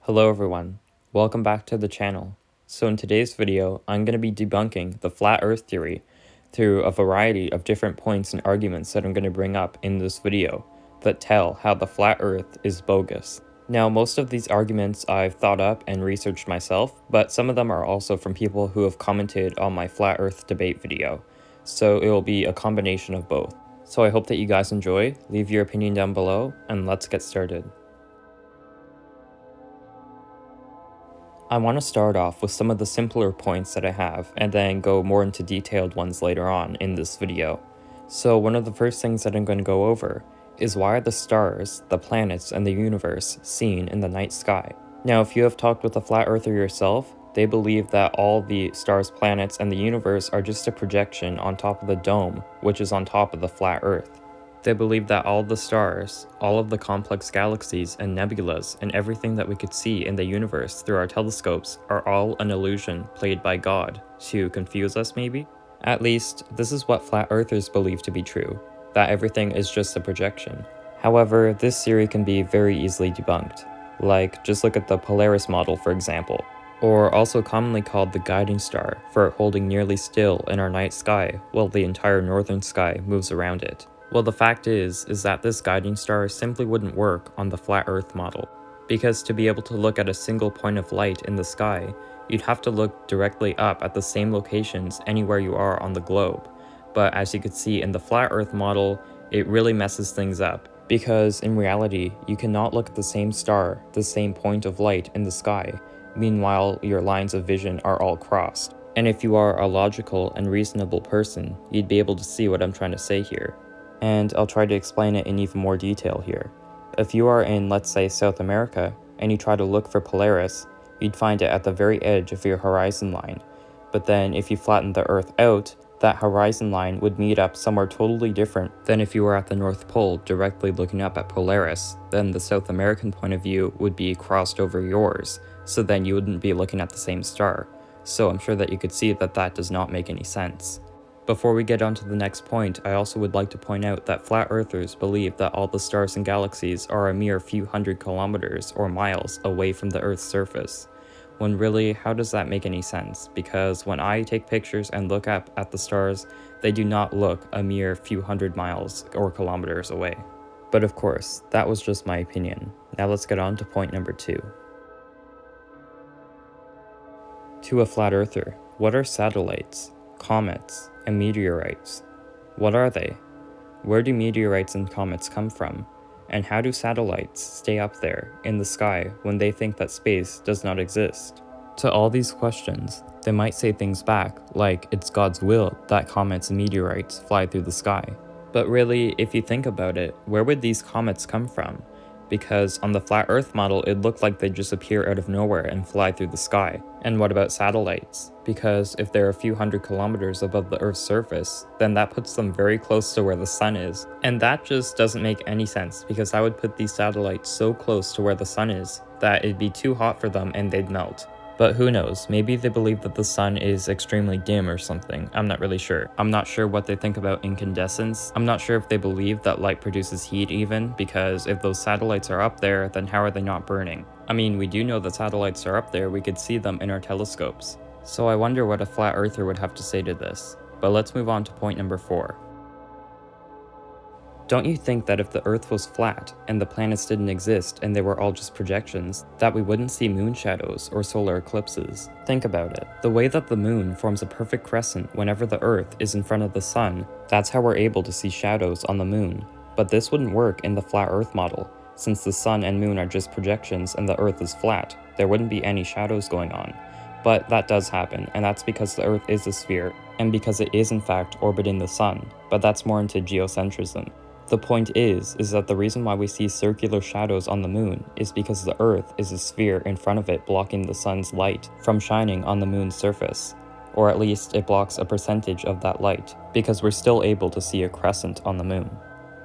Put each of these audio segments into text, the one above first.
Hello everyone, welcome back to the channel. So in today's video, I'm going to be debunking the flat earth theory through a variety of different points and arguments that I'm going to bring up in this video that tell how the flat earth is bogus. Now most of these arguments I've thought up and researched myself, but some of them are also from people who have commented on my flat earth debate video, so it will be a combination of both. So I hope that you guys enjoy, leave your opinion down below, and let's get started. I want to start off with some of the simpler points that I have, and then go more into detailed ones later on in this video. So one of the first things that I'm going to go over is why are the stars, the planets, and the universe seen in the night sky? Now if you have talked with a flat earther yourself, they believe that all the stars, planets, and the universe are just a projection on top of the dome, which is on top of the flat earth. They believe that all the stars, all of the complex galaxies and nebulas, and everything that we could see in the universe through our telescopes are all an illusion played by God to confuse us maybe? At least, this is what flat earthers believe to be true, that everything is just a projection. However, this theory can be very easily debunked. Like, just look at the Polaris model for example, or also commonly called the guiding star for holding nearly still in our night sky while the entire northern sky moves around it. Well, the fact is that this guiding star simply wouldn't work on the flat earth model, because to be able to look at a single point of light in the sky, you'd have to look directly up at the same locations anywhere you are on the globe. But as you could see in the flat earth model, it really messes things up, because in reality, you cannot look at the same star, the same point of light in the sky, meanwhile your lines of vision are all crossed. And if you are a logical and reasonable person, you'd be able to see what I'm trying to say here. And I'll try to explain it in even more detail here. If you are in, let's say, South America, and you try to look for Polaris, you'd find it at the very edge of your horizon line. But then if you flatten the Earth out, that horizon line would meet up somewhere totally different than if you were at the North Pole directly looking up at Polaris. Then the South American point of view would be crossed over yours, so then you wouldn't be looking at the same star. So I'm sure that you could see that that does not make any sense. Before we get on to the next point, I also would like to point out that flat earthers believe that all the stars and galaxies are a mere few hundred kilometers or miles away from the Earth's surface. When really, how does that make any sense? Because when I take pictures and look up at the stars, they do not look a mere few hundred miles or kilometers away. But of course, that was just my opinion. Now let's get on to point number 2. To a flat earther, what are satellites, comets, and meteorites? What are they? Where do meteorites and comets come from? And how do satellites stay up there in the sky when they think that space does not exist? To all these questions, they might say things back like it's God's will that comets and meteorites fly through the sky. But really, if you think about it, where would these comets come from? Because on the flat earth model, it looked like they just appear out of nowhere and fly through the sky. And what about satellites? Because if they're a few hundred kilometers above the Earth's surface, then that puts them very close to where the sun is. And that just doesn't make any sense, because that would put these satellites so close to where the sun is that it'd be too hot for them and they'd melt. But who knows, maybe they believe that the sun is extremely dim or something, I'm not really sure. I'm not sure what they think about incandescence. I'm not sure if they believe that light produces heat even, because if those satellites are up there, then how are they not burning? I mean, we do know that satellites are up there, we could see them in our telescopes. So I wonder what a flat earther would have to say to this. But let's move on to point number 4. Don't you think that if the Earth was flat, and the planets didn't exist and they were all just projections, that we wouldn't see moon shadows or solar eclipses? Think about it. The way that the moon forms a perfect crescent whenever the Earth is in front of the sun, that's how we're able to see shadows on the moon. But this wouldn't work in the flat Earth model. Since the sun and moon are just projections and the Earth is flat, there wouldn't be any shadows going on. But that does happen, and that's because the Earth is a sphere, and because it is in fact orbiting the sun, but that's more into geocentrism. The point is that the reason why we see circular shadows on the moon is because the Earth is a sphere in front of it blocking the sun's light from shining on the moon's surface. Or at least it blocks a percentage of that light, because we're still able to see a crescent on the moon.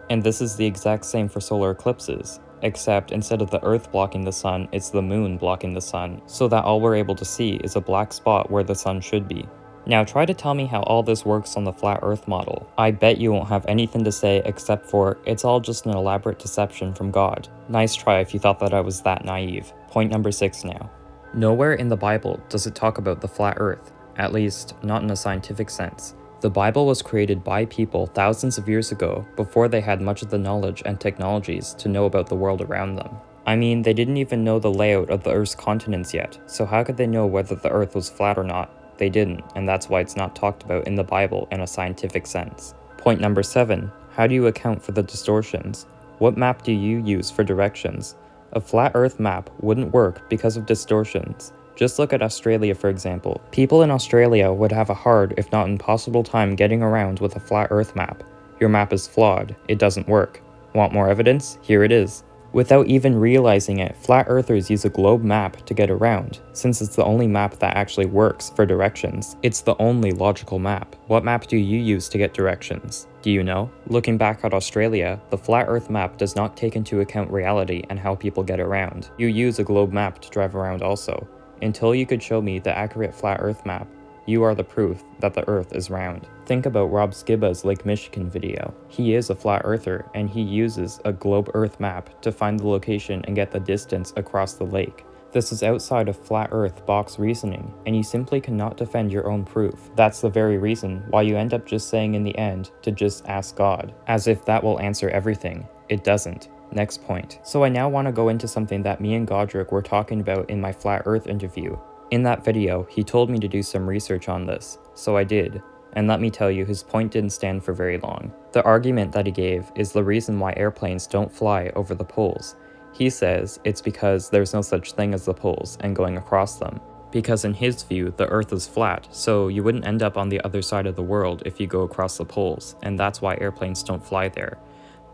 And this is the exact same for solar eclipses, except instead of the Earth blocking the sun, it's the moon blocking the sun, so that all we're able to see is a black spot where the sun should be. Now try to tell me how all this works on the flat earth model. I bet you won't have anything to say except for it's all just an elaborate deception from God. Nice try if you thought that I was that naive. Point number 6 now. Nowhere in the Bible does it talk about the flat earth, at least not in a scientific sense. The Bible was created by people thousands of years ago before they had much of the knowledge and technologies to know about the world around them. I mean, they didn't even know the layout of the Earth's continents yet, so how could they know whether the Earth was flat or not? They didn't, and that's why it's not talked about in the Bible in a scientific sense. Point number 7. How do you account for the distortions? What map do you use for directions? A flat Earth map wouldn't work because of distortions. Just look at Australia, for example. People in Australia would have a hard, if not impossible time getting around with a flat Earth map. Your map is flawed. It doesn't work. Want more evidence? Here it is. Without even realizing it, flat earthers use a globe map to get around, since it's the only map that actually works for directions. It's the only logical map. What map do you use to get directions? Do you know? Looking back at Australia, the flat earth map does not take into account reality and how people get around. You use a globe map to drive around also. Until you could show me the accurate flat earth map, you are the proof that the earth is round. Think about Rob Skiba's Lake Michigan video. He is a flat earther and he uses a globe earth map to find the location and get the distance across the lake. This is outside of flat earth box reasoning, and you simply cannot defend your own proof. That's the very reason why you end up just saying in the end to just ask God, as if that will answer everything. It doesn't. Next point. So I now want to go into something that me and Godric were talking about in my flat earth interview. In that video, he told me to do some research on this, so I did, and let me tell you, his point didn't stand for very long. The argument that he gave is the reason why airplanes don't fly over the poles. He says it's because there's no such thing as the poles and going across them, because in his view, the Earth is flat, so you wouldn't end up on the other side of the world if you go across the poles, and that's why airplanes don't fly there.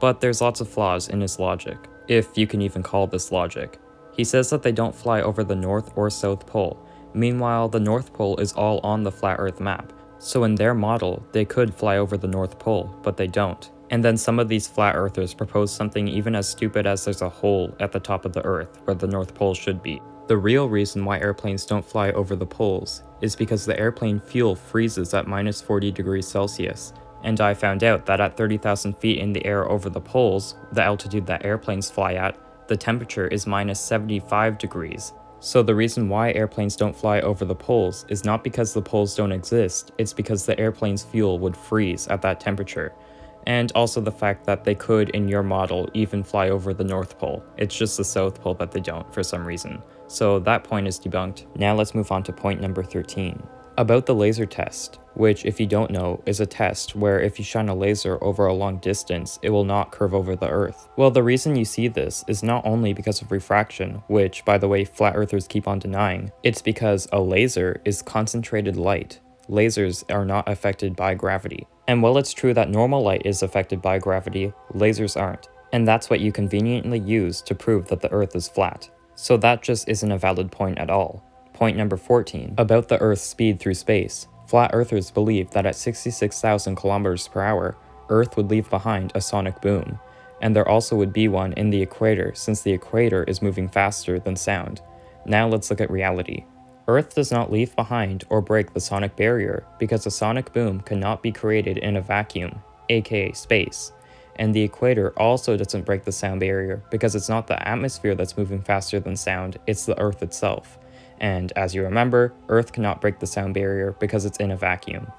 But there's lots of flaws in his logic, if you can even call this logic. He says that they don't fly over the North or South Pole. Meanwhile, the North Pole is all on the flat Earth map, so in their model, they could fly over the North Pole, but they don't. And then some of these flat earthers propose something even as stupid as there's a hole at the top of the Earth where the North Pole should be. The real reason why airplanes don't fly over the poles is because the airplane fuel freezes at minus 40 degrees Celsius. And I found out that at 30,000 feet in the air over the poles, the altitude that airplanes fly at, the temperature is minus 75 degrees. So the reason why airplanes don't fly over the poles is not because the poles don't exist, it's because the airplane's fuel would freeze at that temperature. And also the fact that they could, in your model, even fly over the North Pole. It's just the South Pole that they don't, for some reason. So that point is debunked. Now let's move on to point number 13. About the laser test, which, if you don't know, is a test where if you shine a laser over a long distance, it will not curve over the Earth. Well, the reason you see this is not only because of refraction, which, by the way, flat earthers keep on denying, it's because a laser is concentrated light. Lasers are not affected by gravity. And while it's true that normal light is affected by gravity, lasers aren't. And that's what you conveniently use to prove that the Earth is flat. So that just isn't a valid point at all. Point number 14, about the Earth's speed through space. Flat earthers believe that at 66,000 kilometers per hour, Earth would leave behind a sonic boom. And there also would be one in the equator, since the equator is moving faster than sound. Now let's look at reality. Earth does not leave behind or break the sonic barrier because a sonic boom cannot be created in a vacuum, aka space. And the equator also doesn't break the sound barrier because it's not the atmosphere that's moving faster than sound, it's the Earth itself. And as you remember, Earth cannot break the sound barrier because it's in a vacuum.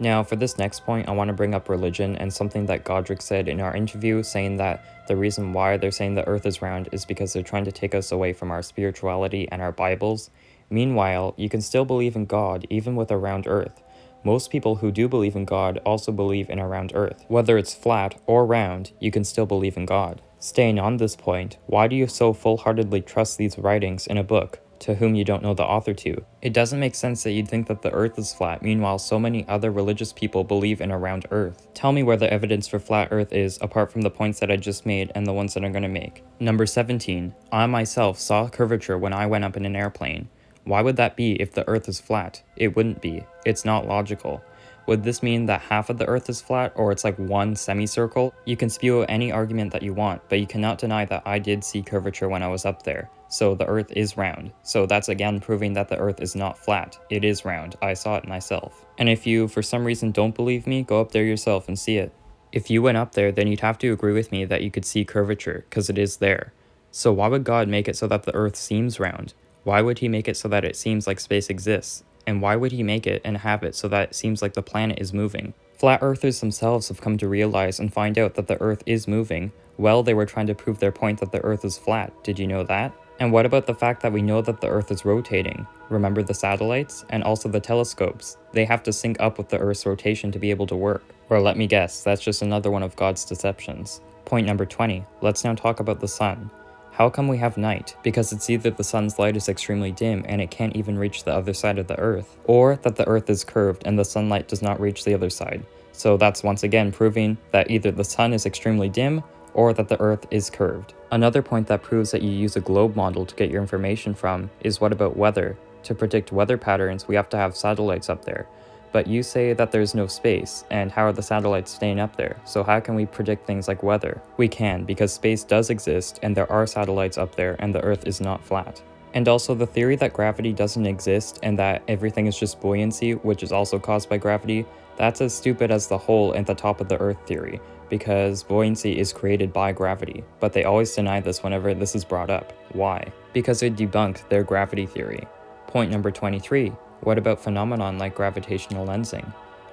Now for this next point, I want to bring up religion and something that Godric said in our interview, saying that the reason why they're saying the Earth is round is because they're trying to take us away from our spirituality and our Bibles. Meanwhile, you can still believe in God even with a round Earth. Most people who do believe in God also believe in a round Earth. Whether it's flat or round, you can still believe in God. Staying on this point, why do you so full-heartedly trust these writings in a book to whom you don't know the author to? It doesn't make sense that you'd think that the Earth is flat, meanwhile so many other religious people believe in a round Earth. Tell me where the evidence for flat Earth is apart from the points that I just made and the ones that I'm going to make. Number 17. I myself saw curvature when I went up in an airplane. Why would that be if the Earth is flat? It wouldn't be. It's not logical. Would this mean that half of the Earth is flat, or it's like one semicircle? You can spew out any argument that you want, but you cannot deny that I did see curvature when I was up there. so the Earth is round. So that's again proving that the Earth is not flat. It is round. I saw it myself. And if you, for some reason, don't believe me, go up there yourself and see it. If you went up there, then you'd have to agree with me that you could see curvature, because it is there. So why would God make it so that the Earth seems round? Why would he make it so that it seems like space exists? And why would he make it and have it so that it seems like the planet is moving? Flat earthers themselves have come to realize and find out that the Earth is moving while they were trying to prove their point that the Earth is flat. Did you know that? And what about the fact that we know that the Earth is rotating? Remember the satellites? And also the telescopes. They have to sync up with the Earth's rotation to be able to work. Or let me guess, that's just another one of God's deceptions. Point number 20. Let's now talk about the sun. How come we have night? Because it's either the sun's light is extremely dim and it can't even reach the other side of the Earth, or that the Earth is curved and the sunlight does not reach the other side. So that's once again proving that either the sun is extremely dim or that the Earth is curved. Another point that proves that you use a globe model to get your information from is what about weather? To predict weather patterns, we have to have satellites up there. But you say that there's no space, and how are the satellites staying up there? So how can we predict things like weather? We can, because space does exist and there are satellites up there and the Earth is not flat. And also the theory that gravity doesn't exist and that everything is just buoyancy, which is also caused by gravity, that's as stupid as the hole at the top of the Earth theory, because buoyancy is created by gravity. But they always deny this whenever this is brought up. Why? Because it debunked their gravity theory. Point number 23. What about phenomenon like gravitational lensing?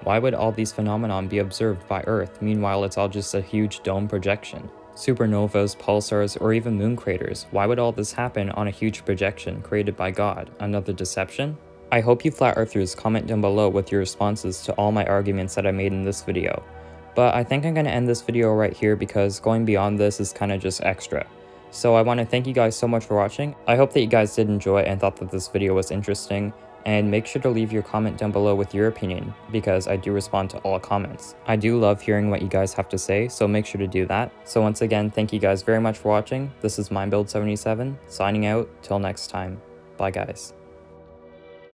Why would all these phenomenon be observed by Earth, meanwhile it's all just a huge dome projection? Supernovas, pulsars, or even moon craters, why would all this happen on a huge projection created by God? Another deception? I hope you flat earthers comment down below with your responses to all my arguments that I made in this video. But I think I'm going to end this video right here because going beyond this is kind of just extra. So I want to thank you guys so much for watching. I hope that you guys did enjoy and thought that this video was interesting. And make sure to leave your comment down below with your opinion, because I do respond to all comments. I do love hearing what you guys have to say, so make sure to do that. So once again, thank you guys very much for watching. This is MindBuild77, signing out. Till next time. Bye guys.